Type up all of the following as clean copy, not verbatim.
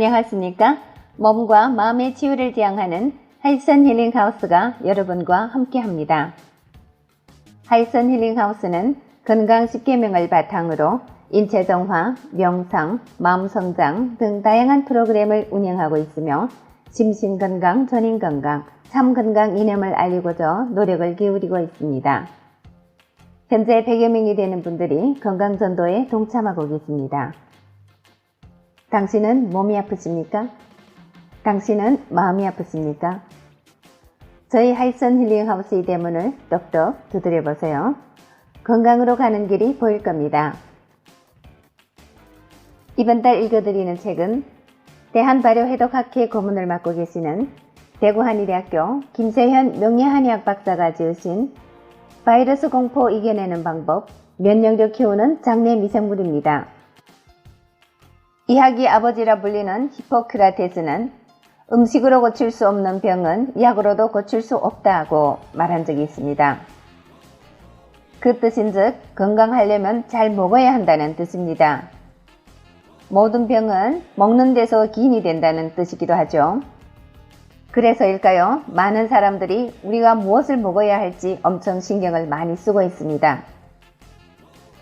안녕하십니까? 몸과 마음의 치유를 지향하는 하이선 힐링하우스가 여러분과 함께합니다. 하이선 힐링하우스는 건강 10계명을 바탕으로 인체 정화, 명상, 마음 성장 등 다양한 프로그램을 운영하고 있으며 심신건강, 전인건강, 참건강 이념을 알리고자 노력을 기울이고 있습니다. 현재 100여 명이 되는 분들이 건강전도에 동참하고 계십니다. 당신은 몸이 아프십니까? 당신은 마음이 아프십니까? 저희 하이선 힐링하우스의 대문을 똑똑 두드려보세요. 건강으로 가는 길이 보일 겁니다. 이번 달 읽어드리는 책은 대한발효해독학회 고문을 맡고 계시는 대구한의대학교 김세현 명예한의학 박사가 지으신 바이러스 공포 이겨내는 방법, 면역력 키우는 장내 미생물입니다. 의학의 아버지라 불리는 히포크라테스는 음식으로 고칠 수 없는 병은 약으로도 고칠 수 없다고 말한 적이 있습니다. 그 뜻인즉 건강하려면 잘 먹어야 한다는 뜻입니다. 모든 병은 먹는 데서 기인이 된다는 뜻이기도 하죠. 그래서일까요? 많은 사람들이 우리가 무엇을 먹어야 할지 엄청 신경을 많이 쓰고 있습니다.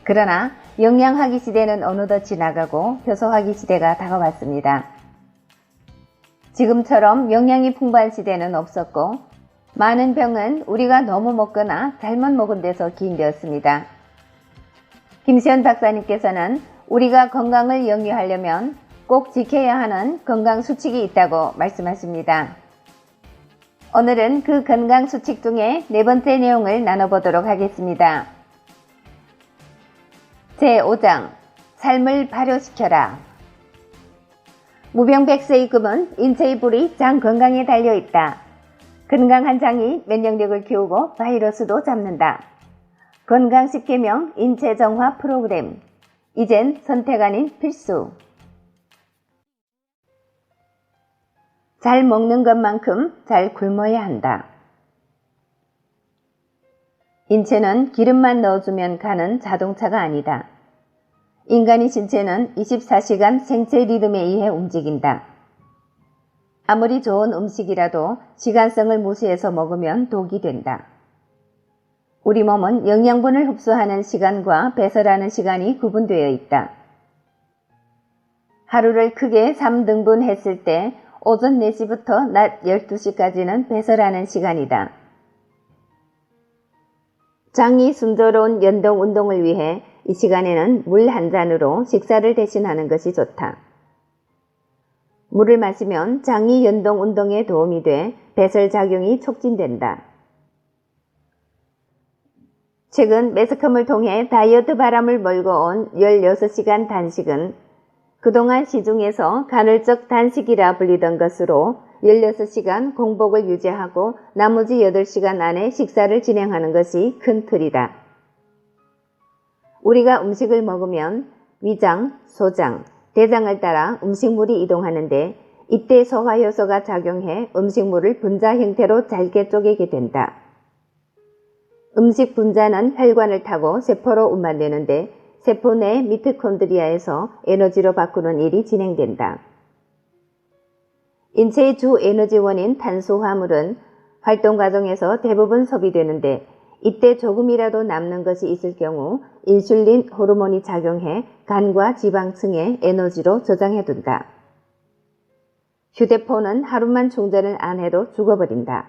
그러나 영양학의 시대는 어느덧 지나가고 효소학의 시대가 다가왔습니다. 지금처럼 영양이 풍부한 시대는 없었고 많은 병은 우리가 너무 먹거나 잘못 먹은 데서 기인되었습니다. 김시현 박사님께서는 우리가 건강을 영위하려면 꼭 지켜야 하는 건강 수칙이 있다고 말씀하십니다. 오늘은 그 건강 수칙 중에 네 번째 내용을 나눠보도록 하겠습니다. 제5장 삶을 발효시켜라. 무병백세의 금은 인체의 불이 장 건강에 달려있다. 건강한 장이 면역력을 키우고 바이러스도 잡는다. 건강 10계명 인체 정화 프로그램. 이젠 선택 아닌 필수. 잘 먹는 것만큼 잘 굶어야 한다. 인체는 기름만 넣어주면 가는 자동차가 아니다. 인간의 신체는 24시간 생체 리듬에 의해 움직인다. 아무리 좋은 음식이라도 시간성을 무시해서 먹으면 독이 된다. 우리 몸은 영양분을 흡수하는 시간과 배설하는 시간이 구분되어 있다. 하루를 크게 3등분 했을 때 오전 4시부터 낮 12시까지는 배설하는 시간이다. 장이 순조로운 연동 운동을 위해 이 시간에는 물 한 잔으로 식사를 대신하는 것이 좋다. 물을 마시면 장이 연동 운동에 도움이 돼 배설 작용이 촉진된다. 최근 매스컴을 통해 다이어트 바람을 몰고 온 16시간 단식은 그동안 시중에서 간헐적 단식이라 불리던 것으로 16시간 공복을 유지하고 나머지 8시간 안에 식사를 진행하는 것이 큰 틀이다. 우리가 음식을 먹으면 위장, 소장, 대장을 따라 음식물이 이동하는데 이때 소화효소가 작용해 음식물을 분자 형태로 잘게 쪼개게 된다. 음식 분자는 혈관을 타고 세포로 운반되는데 세포 내 미토콘드리아에서 에너지로 바꾸는 일이 진행된다. 인체의 주 에너지원인 탄수화물은 활동 과정에서 대부분 소비되는데 이때 조금이라도 남는 것이 있을 경우 인슐린 호르몬이 작용해 간과 지방층에 에너지로 저장해둔다. 휴대폰은 하루만 충전을 안 해도 죽어버린다.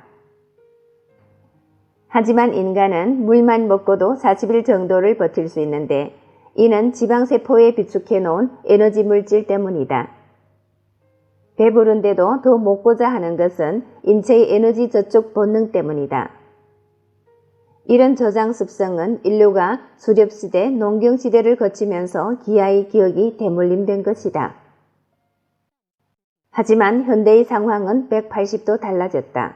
하지만 인간은 물만 먹고도 40일 정도를 버틸 수 있는데 이는 지방세포에 비축해 놓은 에너지 물질 때문이다. 배부른데도 더 먹고자 하는 것은 인체의 에너지 저축 본능 때문이다. 이런 저장 습성은 인류가 수렵시대, 농경시대를 거치면서 기아의 기억이 대물림된 것이다. 하지만 현대의 상황은 180도 달라졌다.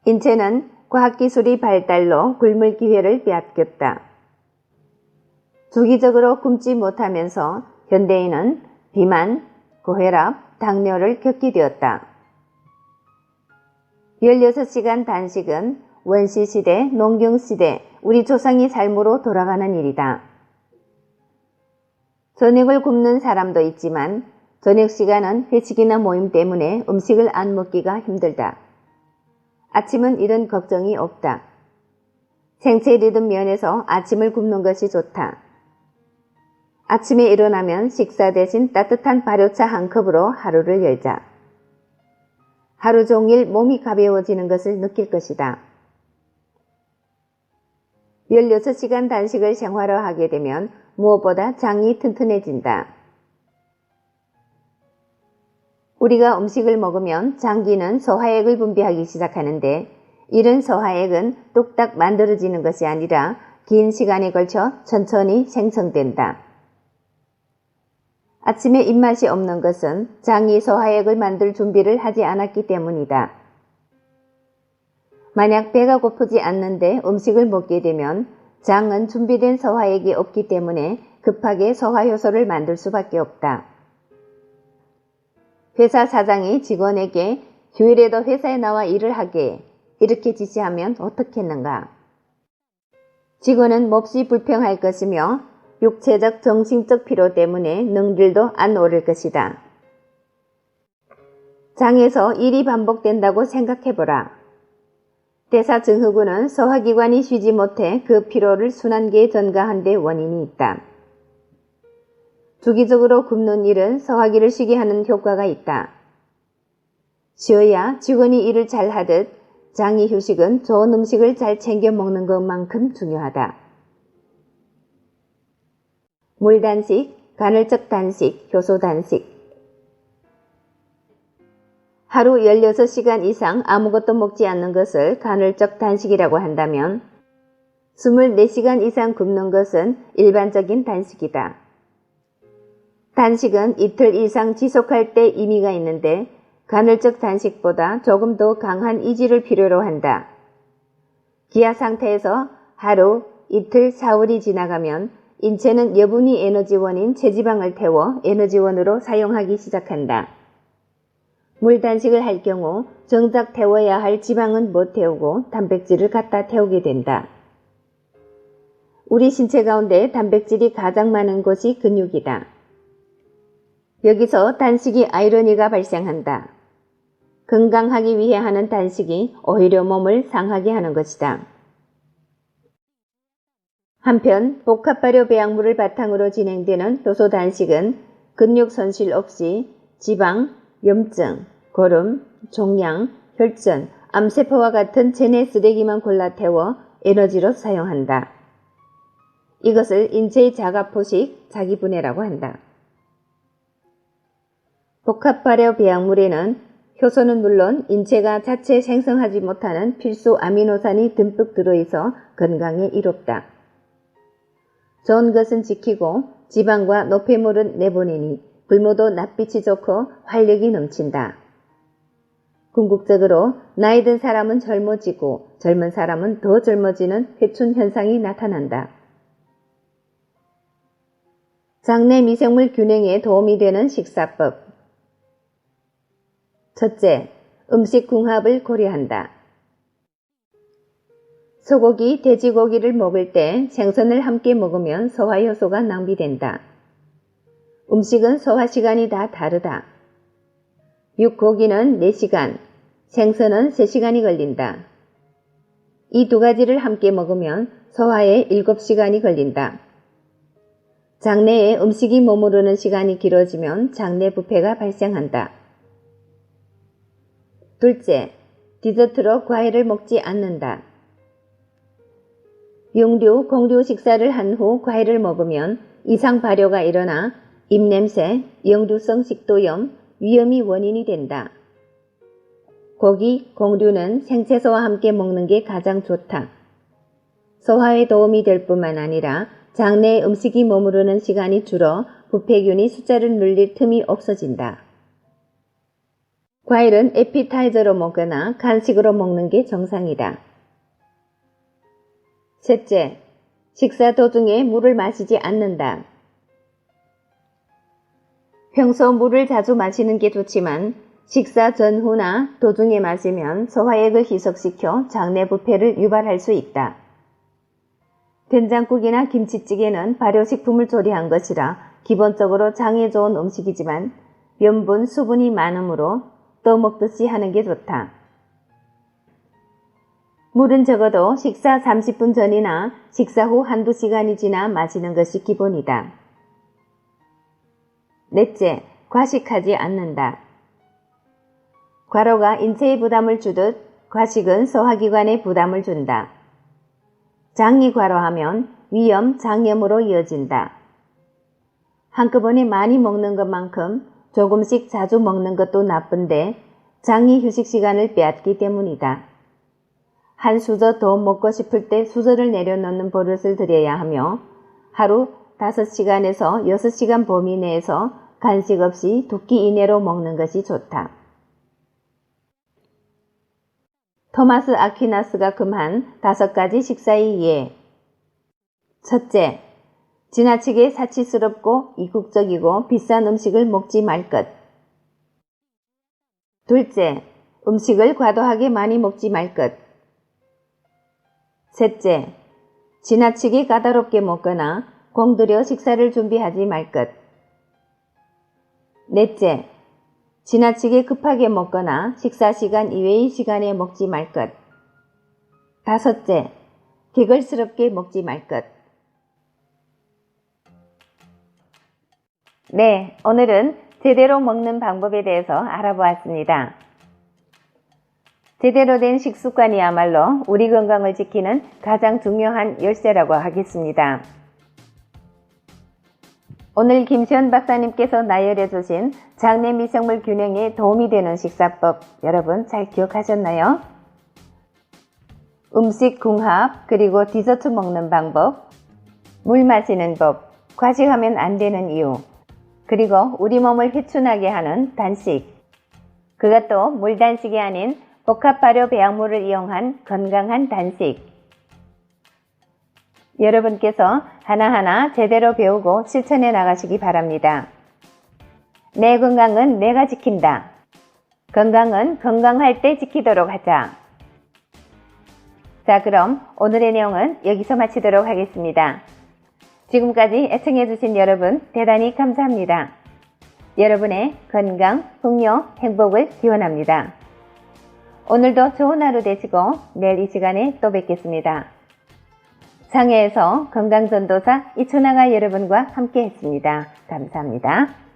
인체는 과학기술의 발달로 굶을 기회를 빼앗겼다. 주기적으로 굶지 못하면서 현대인은 비만, 고혈압, 당뇨를 겪게 되었다. 16시간 단식은 원시시대, 농경시대, 우리 조상의 삶으로 돌아가는 일이다. 저녁을 굶는 사람도 있지만 저녁 시간은 회식이나 모임 때문에 음식을 안 먹기가 힘들다. 아침은 이런 걱정이 없다. 생체 리듬 면에서 아침을 굶는 것이 좋다. 아침에 일어나면 식사 대신 따뜻한 발효차 한 컵으로 하루를 열자. 하루 종일 몸이 가벼워지는 것을 느낄 것이다. 16시간 단식을 생활화하게 되면 무엇보다 장이 튼튼해진다. 우리가 음식을 먹으면 장기는 소화액을 분비하기 시작하는데 이런 소화액은 뚝딱 만들어지는 것이 아니라 긴 시간에 걸쳐 천천히 생성된다. 아침에 입맛이 없는 것은 장이 소화액을 만들 준비를 하지 않았기 때문이다. 만약 배가 고프지 않는데 음식을 먹게 되면 장은 준비된 소화액이 없기 때문에 급하게 소화효소를 만들 수밖에 없다. 회사 사장이 직원에게 휴일에도 회사에 나와 일을 하게 이렇게 지시하면 어떻겠는가? 직원은 몹시 불평할 것이며 육체적 정신적 피로 때문에 능률도 안 오를 것이다. 장에서 일이 반복된다고 생각해보라. 대사증후군은 소화기관이 쉬지 못해 그 피로를 순환기에 전가한 데 원인이 있다. 주기적으로 굶는 일은 소화기를 쉬게 하는 효과가 있다. 쉬어야 직원이 일을 잘하듯 장이 휴식은 좋은 음식을 잘 챙겨 먹는 것만큼 중요하다. 물 단식, 간헐적 단식, 효소 단식. 하루 16시간 이상 아무것도 먹지 않는 것을 간헐적 단식이라고 한다면 24시간 이상 굶는 것은 일반적인 단식이다. 단식은 이틀 이상 지속할 때 의미가 있는데 간헐적 단식보다 조금 더 강한 의지를 필요로 한다. 기아 상태에서 하루, 이틀, 사흘이 지나가면 인체는 여분이 에너지원인 체지방을 태워 에너지원으로 사용하기 시작한다. 물 단식을 할 경우 정작 태워야 할 지방은 못 태우고 단백질을 갖다 태우게 된다. 우리 신체 가운데 단백질이 가장 많은 곳이 근육이다. 여기서 단식이 아이러니가 발생한다. 건강하기 위해 하는 단식이 오히려 몸을 상하게 하는 것이다. 한편 복합발효 배양물을 바탕으로 진행되는 효소 단식은 근육 손실 없이 지방, 염증, 고름, 종양, 혈전, 암세포와 같은 체내 쓰레기만 골라 태워 에너지로 사용한다. 이것을 인체의 자가포식, 자기분해라고 한다. 복합발효 배양물에는 효소는 물론 인체가 자체 생성하지 못하는 필수 아미노산이 듬뿍 들어있어 건강에 이롭다. 좋은 것은 지키고 지방과 노폐물은 내보내니 굶어도 낯빛이 좋고 활력이 넘친다. 궁극적으로 나이 든 사람은 젊어지고 젊은 사람은 더 젊어지는 회춘 현상이 나타난다. 장내 미생물 균형에 도움이 되는 식사법. 첫째, 음식 궁합을 고려한다. 소고기, 돼지고기를 먹을 때 생선을 함께 먹으면 소화효소가 낭비된다. 음식은 소화시간이 다 다르다. 육고기는 4시간, 생선은 3시간이 걸린다. 이 두 가지를 함께 먹으면 소화에 7시간이 걸린다. 장내에 음식이 머무르는 시간이 길어지면 장내 부패가 발생한다. 둘째, 디저트로 과일을 먹지 않는다. 육류, 공류 식사를 한 후 과일을 먹으면 이상 발효가 일어나 입냄새, 역류성 식도염, 위염이 원인이 된다. 고기, 공류는 생채소와 함께 먹는 게 가장 좋다. 소화에 도움이 될 뿐만 아니라 장내에 음식이 머무르는 시간이 줄어 부패균이 숫자를 늘릴 틈이 없어진다. 과일은 에피타이저로 먹거나 간식으로 먹는 게 정상이다. 셋째, 식사 도중에 물을 마시지 않는다. 평소 물을 자주 마시는 게 좋지만 식사 전후나 도중에 마시면 소화액을 희석시켜 장내 부패를 유발할 수 있다. 된장국이나 김치찌개는 발효식품을 조리한 것이라 기본적으로 장에 좋은 음식이지만 염분, 수분이 많으므로 떠먹듯이 하는 게 좋다. 물은 적어도 식사 30분 전이나 식사 후 한두 시간이 지나 마시는 것이 기본이다. 넷째, 과식하지 않는다. 과로가 인체에 부담을 주듯 과식은 소화기관에 부담을 준다. 장이 과로하면 위염, 장염으로 이어진다. 한꺼번에 많이 먹는 것만큼 조금씩 자주 먹는 것도 나쁜데 장이 휴식 시간을 빼앗기 때문이다. 한 수저 더 먹고 싶을 때 수저를 내려놓는 버릇을 들여야 하며 하루 5시간에서 6시간 범위 내에서 간식 없이 2끼 이내로 먹는 것이 좋다. 토마스 아퀴나스가 금한 5가지 식사의 예. 첫째, 지나치게 사치스럽고 이국적이고 비싼 음식을 먹지 말 것. 둘째, 음식을 과도하게 많이 먹지 말 것. 셋째, 지나치게 까다롭게 먹거나 공들여 식사를 준비하지 말 것. 넷째, 지나치게 급하게 먹거나 식사 시간 이외의 시간에 먹지 말 것. 다섯째, 개걸스럽게 먹지 말 것. 네, 오늘은 제대로 먹는 방법에 대해서 알아보았습니다. 제대로 된 식습관이야말로 우리 건강을 지키는 가장 중요한 열쇠라고 하겠습니다. 오늘 김시현 박사님께서 나열해 주신 장내 미생물 균형에 도움이 되는 식사법 여러분 잘 기억하셨나요? 음식 궁합 그리고 디저트 먹는 방법, 물 마시는 법, 과식하면 안 되는 이유, 그리고 우리 몸을 회춘하게 하는 단식, 그것도 물단식이 아닌 복합 발효 배양물을 이용한 건강한 단식. 여러분께서 하나하나 제대로 배우고 실천해 나가시기 바랍니다. 내 건강은 내가 지킨다. 건강은 건강할 때 지키도록 하자. 자, 그럼 오늘의 내용은 여기서 마치도록 하겠습니다. 지금까지 애청해주신 여러분 대단히 감사합니다. 여러분의 건강, 풍요, 행복을 기원합니다. 오늘도 좋은 하루 되시고 내일 이 시간에 또 뵙겠습니다. 장애에서 건강전도사 이춘아가 여러분과 함께 했습니다. 감사합니다.